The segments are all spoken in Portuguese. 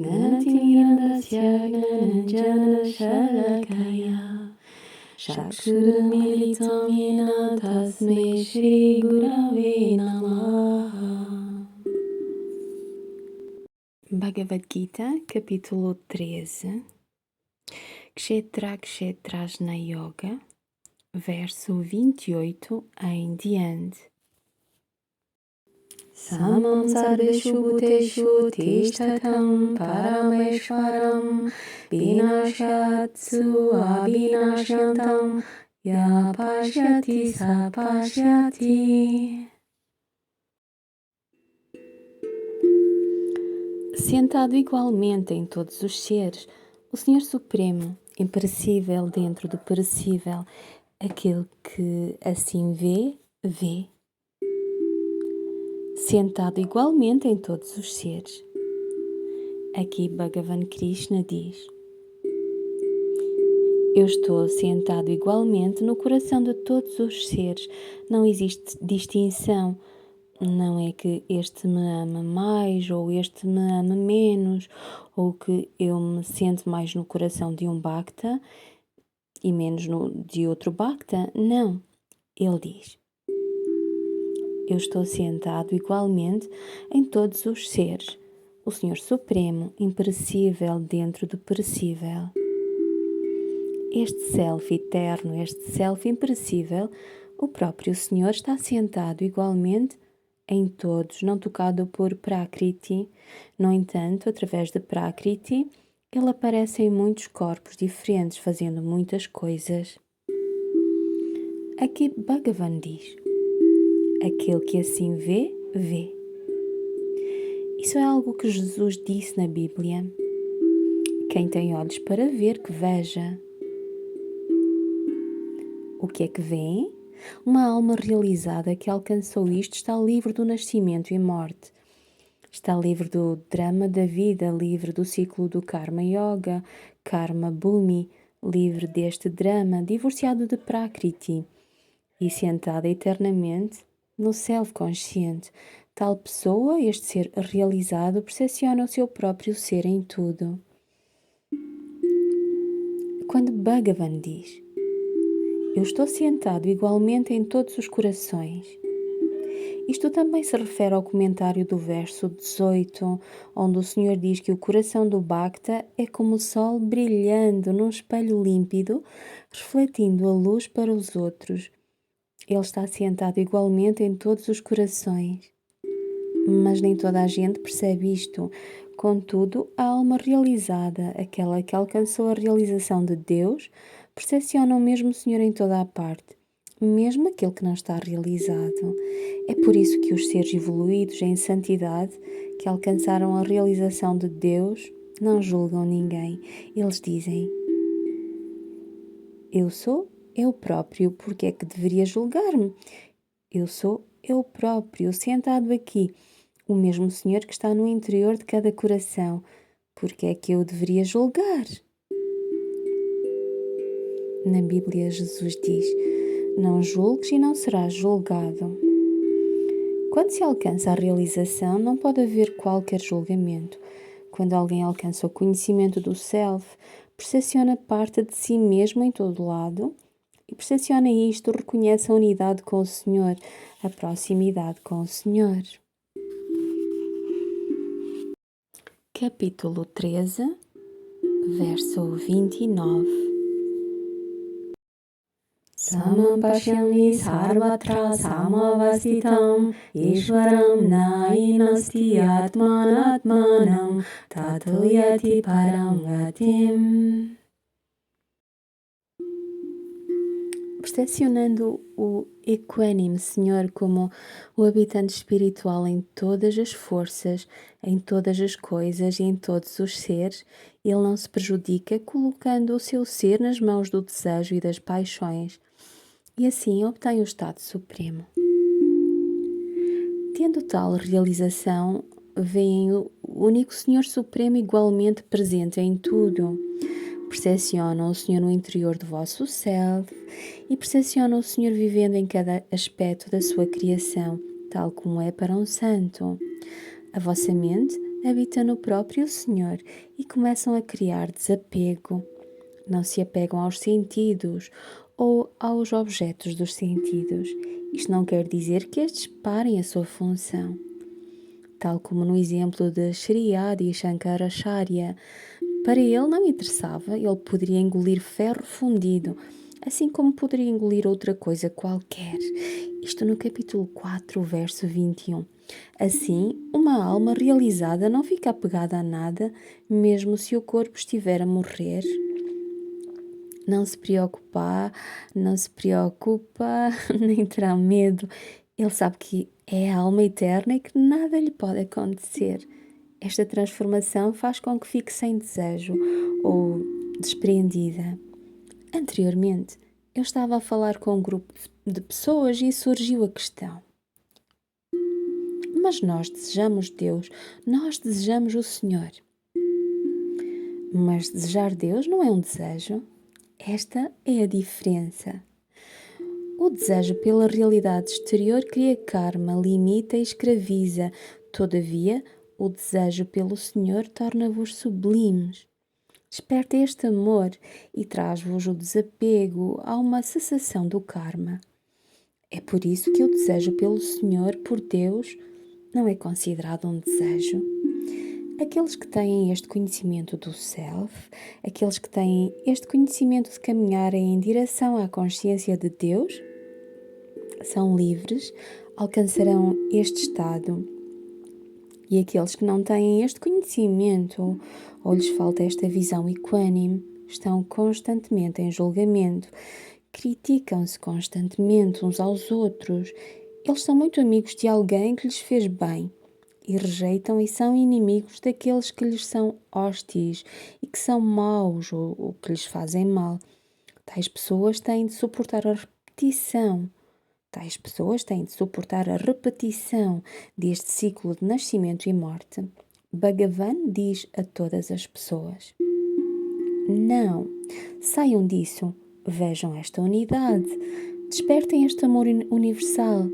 Gnanatinandasya gnananjana shalakaya Chakshurmilitam yena tasmai Shri Gurave Namaha. Bhagavad Gita, capítulo 13, Kshetra Kshetrajna Yoga, verso 28 em diante. Samam sarveshu bhuteshu tishtatam parameshwaram vinashyatsu abhinashyantam ya pashyati sa pashyati. Sentado igualmente em todos os seres, o Senhor Supremo, imperecível dentro do perecível, aquele que assim vê, vê. Sentado igualmente em todos os seres. Aqui Bhagavan Krishna diz: eu estou sentado igualmente no coração de todos os seres. Não existe distinção. Não é que este me ama mais ou este me ama menos, ou que eu me sento mais no coração de um Bhakta e menos no de outro Bhakta. Não. Ele diz: eu estou sentado igualmente em todos os seres. O Senhor Supremo, imperecível dentro do perecível. Este Self eterno, este Self imperecível, o próprio Senhor está sentado igualmente em todos, não tocado por Prakriti. No entanto, através de Prakriti, ele aparece em muitos corpos diferentes, fazendo muitas coisas. Aqui Bhagavan diz: aquele que assim vê, vê. Isso é algo que Jesus disse na Bíblia. Quem tem olhos para ver, que veja. O que é que vê? Uma alma realizada que alcançou isto está livre do nascimento e morte. Está livre do drama da vida, livre do ciclo do Karma Yoga, Karma Bhumi, livre deste drama, divorciado de Prakriti e sentada eternamente no Self consciente. Tal pessoa, este ser realizado, percepciona o seu próprio ser em tudo. Quando Bhagavan diz: eu estou sentado igualmente em todos os corações, isto também se refere ao comentário do verso 18, onde o Senhor diz que o coração do Bhakta é como o sol brilhando num espelho límpido, refletindo a luz para os outros. Ele está sentado igualmente em todos os corações. Mas nem toda a gente percebe isto. Contudo, a alma realizada, aquela que alcançou a realização de Deus, percepciona o mesmo Senhor em toda a parte, mesmo aquele que não está realizado. É por isso que os seres evoluídos em santidade, que alcançaram a realização de Deus, não julgam ninguém. Eles dizem: eu sou eu próprio, porque é que deveria julgar-me? Eu sou eu próprio, sentado aqui, o mesmo Senhor que está no interior de cada coração. Porque é que eu deveria julgar? Na Bíblia, Jesus diz: não julgues e não serás julgado. Quando se alcança a realização, não pode haver qualquer julgamento. Quando alguém alcança o conhecimento do Self, percepciona parte de si mesmo em todo lado, e percepciona isto, reconhece a unidade com o Senhor, a proximidade com o Senhor. Capítulo 13, verso 29. Samam pashyami sarvatra samavasitam Ishvaram nainasti atmanatmanam tato yati param gatim. Percepcionando o equânime Senhor como o habitante espiritual em todas as forças, em todas as coisas e em todos os seres, ele não se prejudica colocando o seu ser nas mãos do desejo e das paixões, e assim obtém o estado supremo. Tendo tal realização, veem o único Senhor Supremo igualmente presente em tudo. Percepcionam o Senhor no interior do vosso Self e percepcionam o Senhor vivendo em cada aspecto da sua criação, tal como é para um santo. A vossa mente habita no próprio Senhor e começam a criar desapego. Não se apegam aos sentidos ou aos objetos dos sentidos. Isto não quer dizer que estes parem a sua função. Tal como no exemplo de Shri Adi Shankaracharya, para ele não interessava, ele poderia engolir ferro fundido, assim como poderia engolir outra coisa qualquer. Isto no capítulo 4, verso 21. Assim, uma alma realizada não fica apegada a nada, mesmo se o corpo estiver a morrer. Não se preocupa, nem terá medo. Ele sabe que é a alma eterna e que nada lhe pode acontecer. Esta transformação faz com que fique sem desejo ou despreendida. Anteriormente, eu estava a falar com um grupo de pessoas e surgiu a questão: mas nós desejamos Deus, nós desejamos o Senhor. Mas desejar Deus não é um desejo. Esta é a diferença. O desejo pela realidade exterior cria karma, limita e escraviza. Todavia, o desejo pelo Senhor torna-vos sublimes. Desperta este amor e traz-vos o desapego a uma cessação do karma. É por isso que o desejo pelo Senhor, por Deus, não é considerado um desejo. Aqueles que têm este conhecimento do Self, aqueles que têm este conhecimento de caminharem em direção à consciência de Deus, são livres, alcançarão este estado. E aqueles que não têm este conhecimento ou lhes falta esta visão equânime, estão constantemente em julgamento, criticam-se constantemente uns aos outros. Eles são muito amigos de alguém que lhes fez bem e rejeitam e são inimigos daqueles que lhes são hostis e que são maus ou que lhes fazem mal. Tais pessoas têm de suportar a repetição. Tais pessoas têm de suportar a repetição deste ciclo de nascimento e morte. Bhagavan diz a todas as pessoas: não, saiam disso, vejam esta unidade, despertem este amor universal,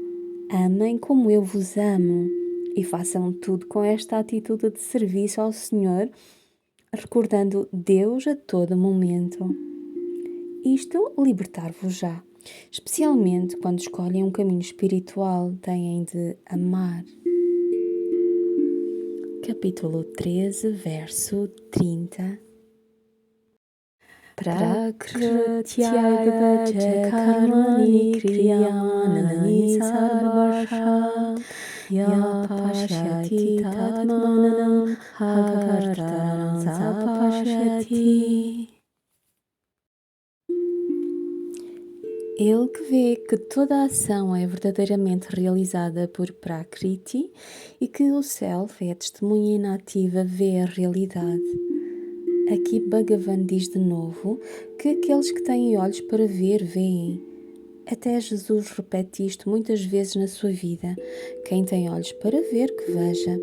amem como eu vos amo e façam tudo com esta atitude de serviço ao Senhor, recordando Deus a todo momento. Isto libertar-vos-á. Especialmente quando escolhem um caminho espiritual, têm de amar. Capítulo 13, verso 30. Prakrtyaya karmani kriyanani sarvasha ya pashyati tatmanam hakartaram sapashyati. Ele que vê que toda a ação é verdadeiramente realizada por Prakriti e que o Self é a testemunha inativa, vê a realidade. Aqui Bhagavan diz de novo que aqueles que têm olhos para ver, veem. Até Jesus repete isto muitas vezes na sua vida. Quem tem olhos para ver, que veja.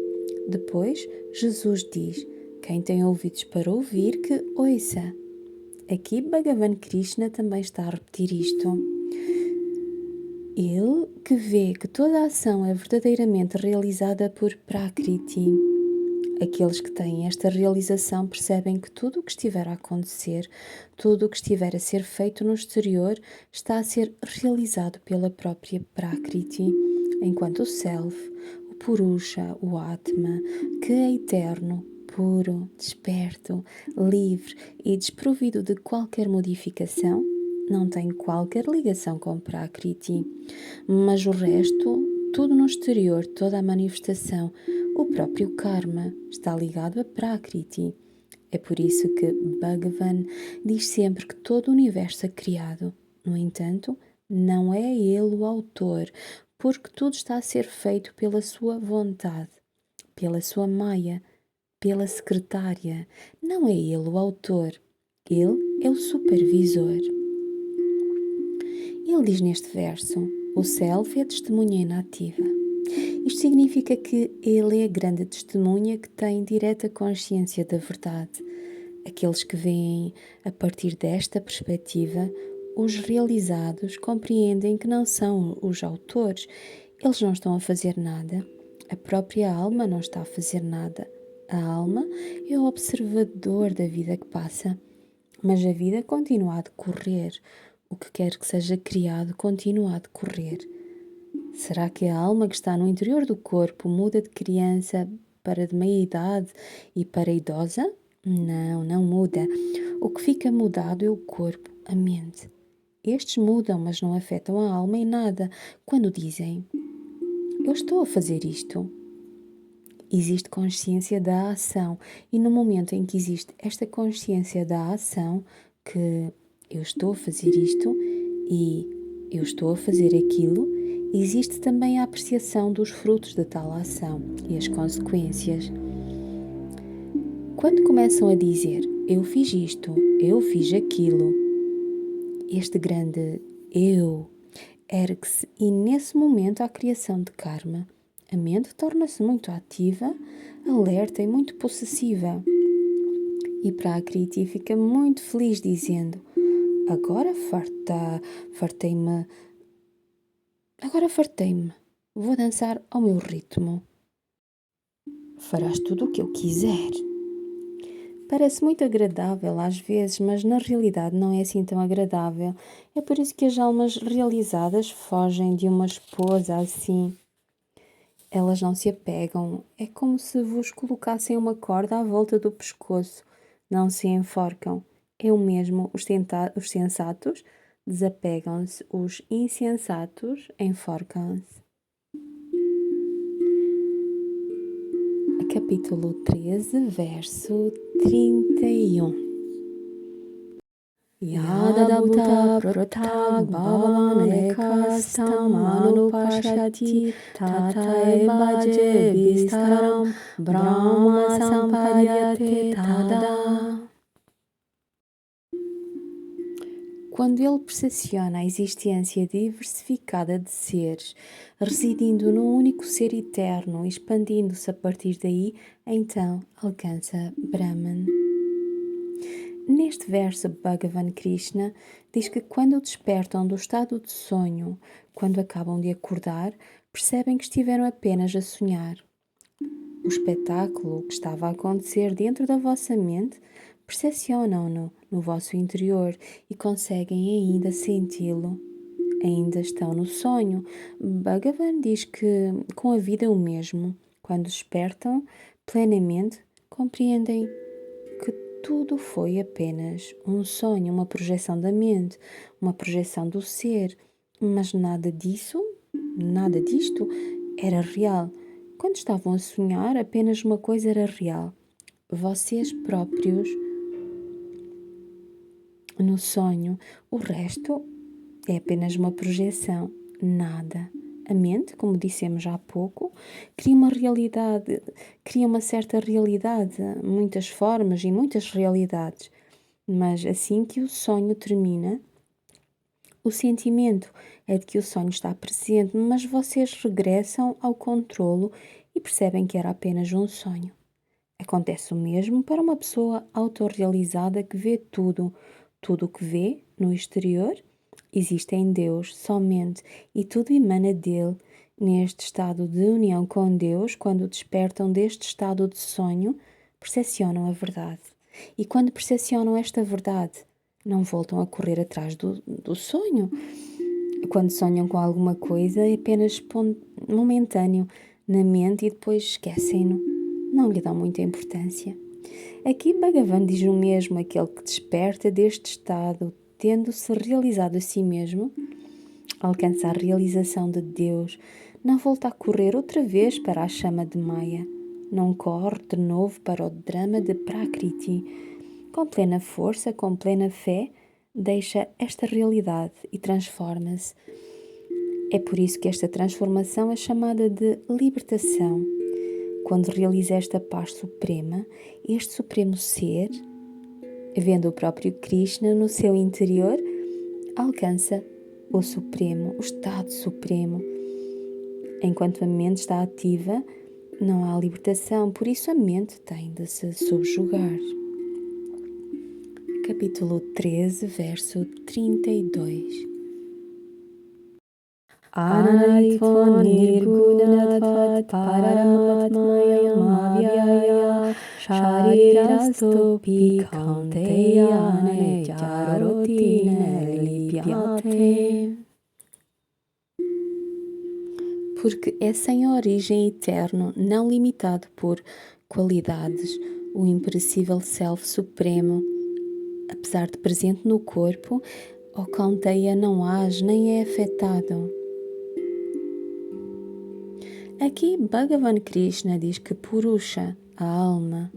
Depois, Jesus diz: quem tem ouvidos para ouvir, que ouça. Aqui Bhagavan Krishna também está a repetir isto. Ele que vê que toda a ação é verdadeiramente realizada por Prakriti. Aqueles que têm esta realização percebem que tudo o que estiver a acontecer, tudo o que estiver a ser feito no exterior, está a ser realizado pela própria Prakriti, enquanto o Self, o Purusha, o Atma, que é eterno, puro, desperto, livre e desprovido de qualquer modificação, não tem qualquer ligação com Prakriti. Mas o resto, tudo no exterior, toda a manifestação, o próprio karma, está ligado a Prakriti. É por isso que Bhagavan diz sempre que todo o universo é criado. No entanto, não é ele o autor, porque tudo está a ser feito pela sua vontade, pela sua Maya, pela secretária. Não é ele o autor, ele é o supervisor. Ele diz neste verso: o Self é a testemunha inativa. Isto significa que ele é a grande testemunha que tem direta consciência da verdade. Aqueles que veem a partir desta perspectiva, os realizados compreendem que não são os autores. Eles não estão a fazer nada. A própria alma não está a fazer nada. A alma é o observador da vida que passa, mas a vida continua a decorrer. O que quer que seja criado continua a decorrer. Será que a alma que está no interior do corpo muda de criança para de meia-idade e para idosa? Não, não muda. O que fica mudado é o corpo, a mente. Estes mudam, mas não afetam a alma em nada. Quando dizem, eu estou a fazer isto, existe consciência da ação. E no momento em que existe esta consciência da ação, que eu estou a fazer isto e eu estou a fazer aquilo, existe também a apreciação dos frutos da tal ação e as consequências. Quando começam a dizer, eu fiz isto, eu fiz aquilo, este grande eu ergue-se e nesse momento há criação de karma. A mente torna-se muito ativa, alerta e muito possessiva. E Prakriti fica muito feliz dizendo, agora fartei-me, vou dançar ao meu ritmo. Farás tudo o que eu quiser. Parece muito agradável às vezes, mas na realidade não é assim tão agradável. É por isso que as almas realizadas fogem de uma esposa assim. Elas não se apegam, é como se vos colocassem uma corda à volta do pescoço. Não se enforcam. É o mesmo, os sensatos desapegam-se, os insensatos enforcam-se. Capítulo 13, verso 31. Yada Buddha Protag Bhavavan Ekastam Anupashati Tataivaje Vistaram Brahma Sampadyate Tada. Quando ele percepciona a existência diversificada de seres, residindo num único ser eterno, expandindo-se a partir daí, então alcança Brahman. Neste verso, Bhagavan Krishna diz que quando despertam do estado de sonho, quando acabam de acordar, percebem que estiveram apenas a sonhar. O espetáculo que estava a acontecer dentro da vossa mente, percepcionam-no no vosso interior e conseguem ainda senti-lo. Ainda estão no sonho. Bhagavan diz que com a vida é o mesmo. Quando despertam plenamente, compreendem que tudo foi apenas um sonho, uma projeção da mente, uma projeção do ser, mas nada disto era real. Quando estavam a sonhar, apenas uma coisa era real: vocês próprios no sonho. O resto é apenas uma projeção, nada. A mente, como dissemos há pouco, cria uma certa realidade, muitas formas e muitas realidades. Mas assim que o sonho termina, o sentimento é de que o sonho está presente, mas vocês regressam ao controlo e percebem que era apenas um sonho. Acontece o mesmo para uma pessoa autorrealizada que vê tudo. Tudo o que vê no exterior existe em Deus somente e tudo emana dele. Neste estado de união com Deus, quando despertam deste estado de sonho, percepcionam a verdade. E quando percepcionam esta verdade, não voltam a correr atrás do sonho. Quando sonham com alguma coisa, é apenas momentâneo na mente e depois esquecem-no. Não lhe dão muita importância. Aqui Bhagavan diz o mesmo: aquele que desperta deste estado, tendo-se realizado a si mesmo, alcança a realização de Deus, não volta a correr outra vez para a chama de Maya, não corre de novo para o drama de Prakriti. Com plena força, com plena fé, deixa esta realidade e transforma-se. É por isso que esta transformação é chamada de libertação. Quando realiza esta paz suprema, este supremo ser, vendo o próprio Krishna no seu interior, alcança o supremo, o estado supremo. Enquanto a mente está ativa, não há libertação, por isso a mente tem de se subjugar. Capítulo 13, verso 32. Anaditva nirgunatvat paramatmayam avyaya Sharirastopi Kanteyane Charotine Lipiate. Porque é sem origem eterno, não limitado por qualidades, o imperecível Self Supremo, apesar de presente no corpo, o Kaunteya não age nem é afetado. Aqui Bhagavan Krishna diz que Purusha, a alma,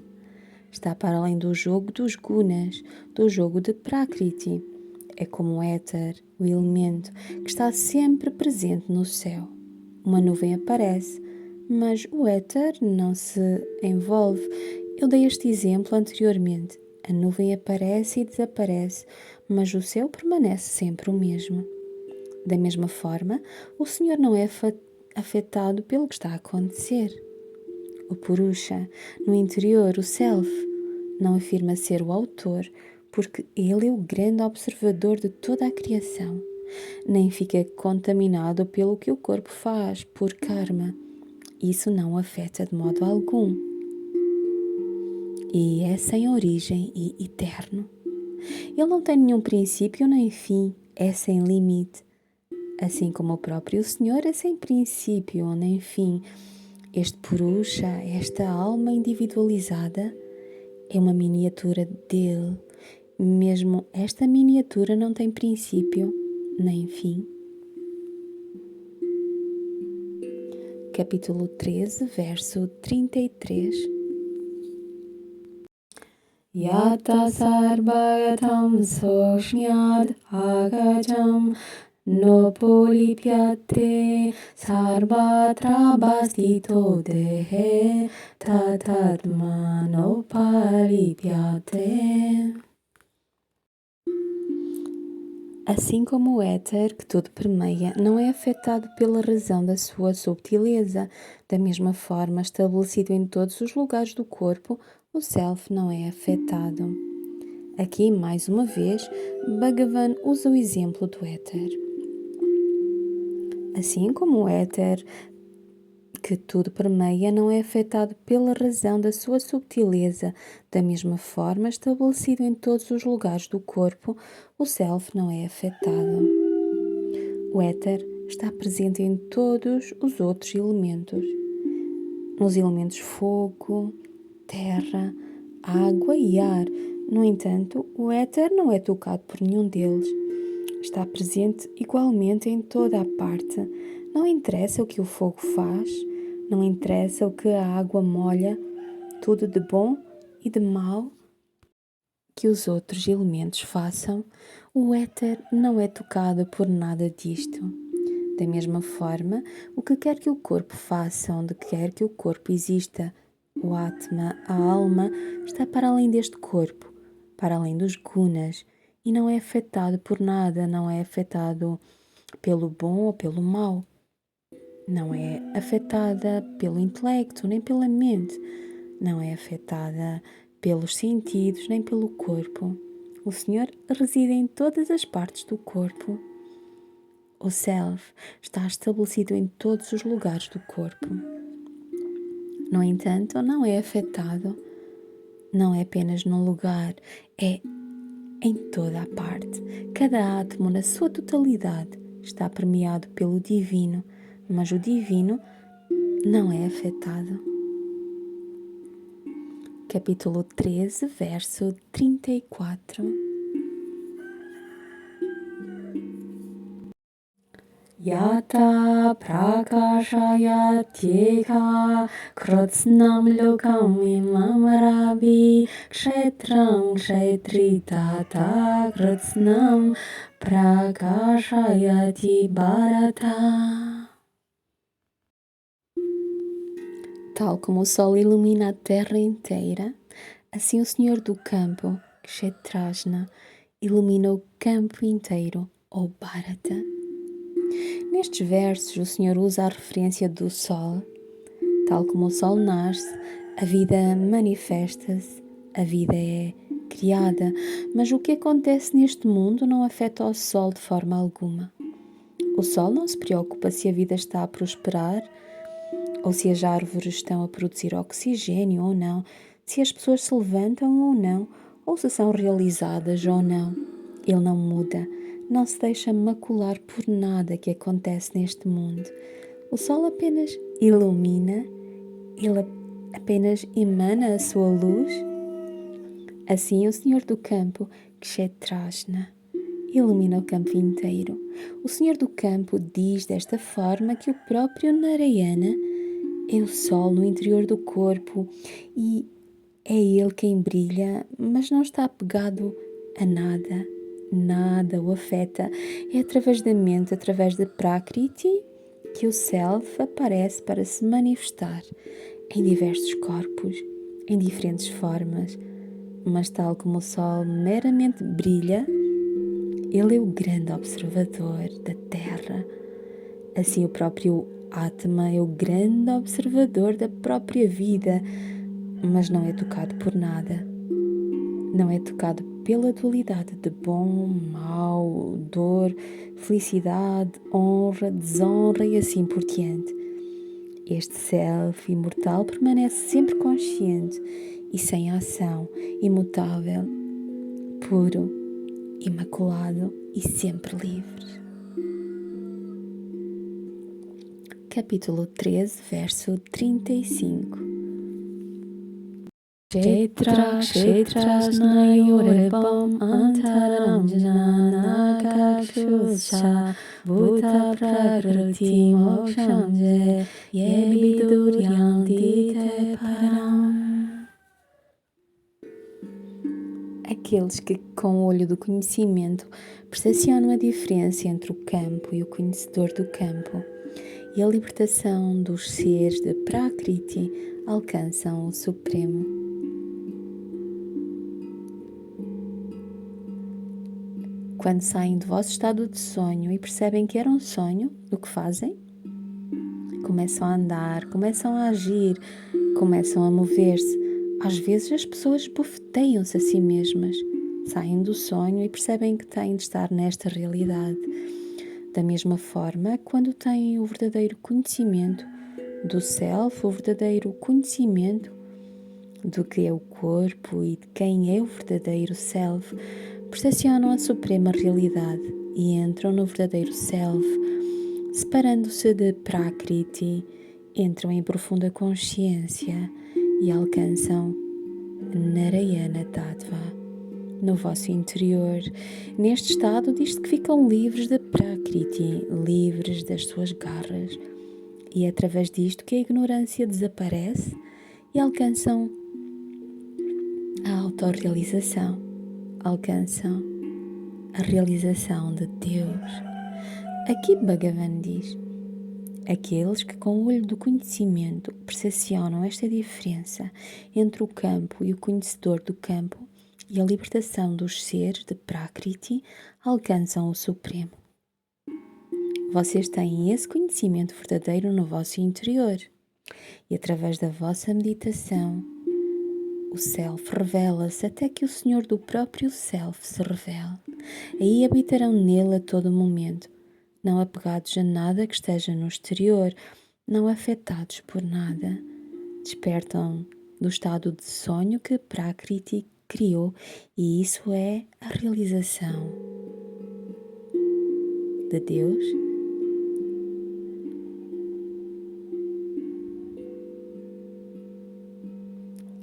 está para além do jogo dos gunas, do jogo de Prakriti. É como o éter, o elemento, que está sempre presente no céu. Uma nuvem aparece, mas o éter não se envolve. Eu dei este exemplo anteriormente. A nuvem aparece e desaparece, mas o céu permanece sempre o mesmo. Da mesma forma, o Senhor não é afetado pelo que está a acontecer. O Purusha, no interior, o Self, não afirma ser o autor, porque ele é o grande observador de toda a criação. Nem fica contaminado pelo que o corpo faz, por karma. Isso não o afeta de modo algum. E é sem origem e eterno. Ele não tem nenhum princípio nem fim, é sem limite. Assim como o próprio Senhor é sem princípio nem fim. Este Purusha, esta alma individualizada, é uma miniatura dele. Mesmo esta miniatura não tem princípio nem fim. Capítulo 13, verso 33. Yata sarvagatam soshmyad agajam nopolipyate sarvatra bastito dehe tatatma nopalipyate. Assim como o éter, que tudo permeia, não é afetado pela razão da sua subtileza, da mesma forma, estabelecido em todos os lugares do corpo, o Self não é afetado. Aqui, mais uma vez, Bhagavan usa o exemplo do éter. Assim como o éter, que tudo permeia, não é afetado pela razão da sua subtileza, da mesma forma, estabelecido em todos os lugares do corpo, o Self não é afetado. O éter está presente em todos os outros elementos. Nos elementos fogo, terra, água e ar. No entanto, o éter não é tocado por nenhum deles. Está presente igualmente em toda a parte. Não interessa o que o fogo faz, não interessa o que a água molha, tudo de bom e de mau que os outros elementos façam, o éter não é tocado por nada disto. Da mesma forma, o que quer que o corpo faça, onde quer que o corpo exista, o Atma, a alma, está para além deste corpo, para além dos gunas, e não é afetado por nada, não é afetado pelo bom ou pelo mau. Não é afetada pelo intelecto, nem pela mente. Não é afetada pelos sentidos, nem pelo corpo. O Senhor reside em todas as partes do corpo. O Self está estabelecido em todos os lugares do corpo. No entanto, não é afetado. Não é apenas num lugar, é em toda a parte. Cada átomo, na sua totalidade, está permeado pelo divino, mas o divino não é afetado. Capítulo 13, verso 34. Yata prakashayatyeka krotznam lokam imam ravi kshetram kshetri tata krotznam prakashayati bharata. Tal como o sol ilumina a terra inteira, assim o Senhor do campo, Kshetrajna, ilumina o campo inteiro, ou Bharata. Nestes versos, o Senhor usa a referência do sol. Tal como o sol nasce, a vida manifesta-se, a vida é criada, mas o que acontece neste mundo não afeta o sol de forma alguma. O sol não se preocupa se a vida está a prosperar, ou se as árvores estão a produzir oxigênio ou não, se as pessoas se levantam ou não, ou se são realizadas ou não. Ele não muda, não se deixa macular por nada que acontece neste mundo. O sol apenas ilumina, ele apenas emana a sua luz. Assim, o Senhor do campo, Kshetrashna, ilumina o campo inteiro. O Senhor do campo diz desta forma que o próprio Narayana é o sol no interior do corpo e é ele quem brilha, mas não está apegado a nada. Nada o afeta. É através da mente, através da Prakriti, que o Self aparece para se manifestar em diversos corpos, em diferentes formas. Mas tal como o sol meramente brilha, ele é o grande observador da Terra. Assim o próprio Atma é o grande observador da própria vida, mas não é tocado por nada. Não é tocado pela dualidade de bom, mau, dor, felicidade, honra, desonra e assim por diante. Este Self imortal permanece sempre consciente e sem ação, imutável, puro, imaculado e sempre livre. Capítulo 13, verso 35. Kshetra kshetrajnayorebam antaram jnanakakshusha bhuta prakriti moksham je yebiduryam te param. Aqueles que, com o olho do conhecimento, percepcionam a diferença entre o campo e o conhecedor do campo e a libertação dos seres de Prakriti alcançam o Supremo. Quando saem do vosso estado de sonho e percebem que era um sonho, o que fazem? Começam a andar, começam a agir, começam a mover-se. Às vezes as pessoas bofeteiam-se a si mesmas, saem do sonho e percebem que têm de estar nesta realidade. Da mesma forma, quando têm o verdadeiro conhecimento do Self, o verdadeiro conhecimento do que é o corpo e de quem é o verdadeiro Self, percepcionam a suprema realidade e entram no verdadeiro Self, separando-se de Prakriti, entram em profunda consciência e alcançam Narayana Tattva no vosso interior. Neste estado diz-se que ficam livres de Prakriti, livres das suas garras, e é através disto que a ignorância desaparece e alcançam a autorrealização, alcançam a realização de Deus. Aqui Bhagavan diz: aqueles que com o olho do conhecimento percepcionam esta diferença entre o campo e o conhecedor do campo e a libertação dos seres de Prakriti alcançam o Supremo. Vocês têm esse conhecimento verdadeiro no vosso interior e através da vossa meditação o Self revela-se até que o Senhor do próprio Self se revele. Aí habitarão nele a todo momento, não apegados a nada que esteja no exterior, não afetados por nada. Despertam do estado de sonho que Prakriti criou e isso é a realização de Deus.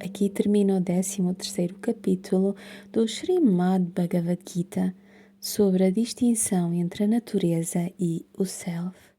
Aqui termina o 13º capítulo do Srimad Bhagavad Gita sobre a distinção entre a natureza e o Self.